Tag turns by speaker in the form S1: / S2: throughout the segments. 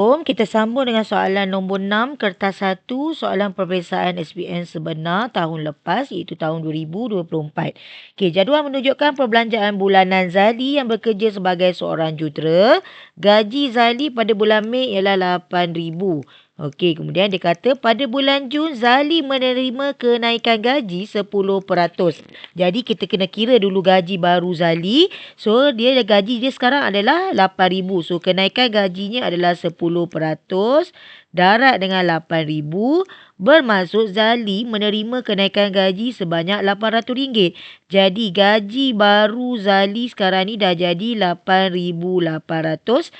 S1: Kita sambung dengan soalan nombor 6, kertas 1, soalan peperiksaan SPM sebenar tahun lepas iaitu tahun 2024. Jadual menunjukkan perbelanjaan bulanan Zali yang bekerja sebagai seorang jurutera. Gaji Zali pada bulan Mei ialah RM8,000. Kemudian dia kata pada bulan Jun Zali menerima kenaikan gaji 10%. Jadi kita kena kira dulu gaji baru Zali. So gaji dia sekarang adalah RM8,000. So kenaikan gajinya adalah 10%. Darat dengan RM8,000 bermaksud Zali menerima kenaikan gaji sebanyak RM800. Jadi gaji baru Zali sekarang ni dah jadi RM8,800.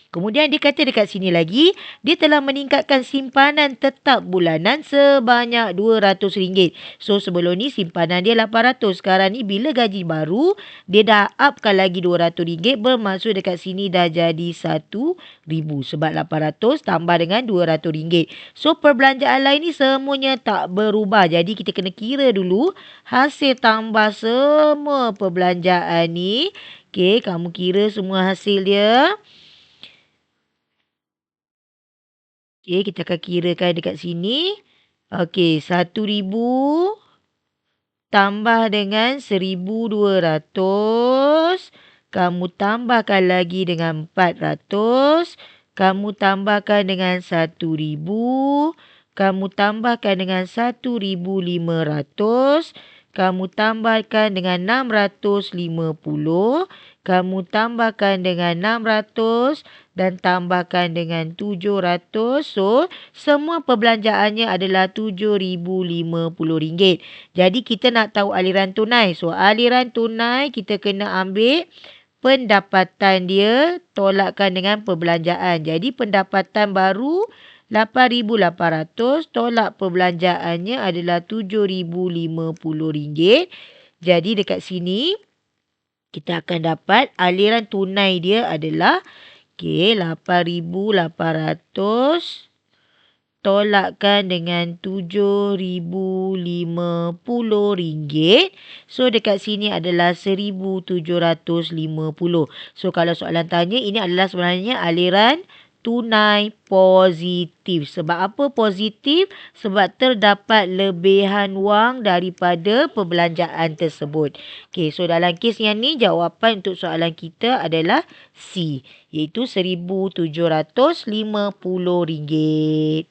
S1: Kemudian dia kata dekat sini lagi, dia telah meningkatkan simpanan tetap bulanan sebanyak RM200. So sebelum ni simpanan dia RM800. Sekarang ni bila gaji baru, dia dah upkan lagi RM200. Bermaksud dekat sini dah jadi RM1,000. Sebab RM800 tambah dengan RM200. So perbelanjaan lain ni semuanya tak berubah. Jadi kita kena kira dulu hasil tambah semua perbelanjaan ni. Kamu kira semua hasil dia. Kita akan kirakan dekat sini. RM1,000 tambah dengan RM1,200. Kamu tambahkan lagi dengan RM400. Kamu tambahkan dengan RM1,000. Kamu tambahkan dengan RM1,500. Kamu tambahkan dengan RM650. Kamu tambahkan dengan RM600 dan tambahkan dengan RM700. So, semua perbelanjaannya adalah RM7,050. Jadi, kita nak tahu aliran tunai. So, aliran tunai kita kena ambil pendapatan dia tolakkan dengan perbelanjaan. Jadi, pendapatan baru RM8,800 tolak perbelanjaannya adalah RM7,050. Jadi, dekat sini kita akan dapat aliran tunai dia adalah RM8,800 tolakkan dengan RM7,050. So dekat sini adalah RM1,750. So kalau soalan tanya, ini adalah sebenarnya aliran tunai positif. Sebab apa positif? Sebab terdapat lebihan wang daripada perbelanjaan tersebut. So dalam kes yang ni, jawapan untuk soalan kita adalah C, iaitu RM1,750.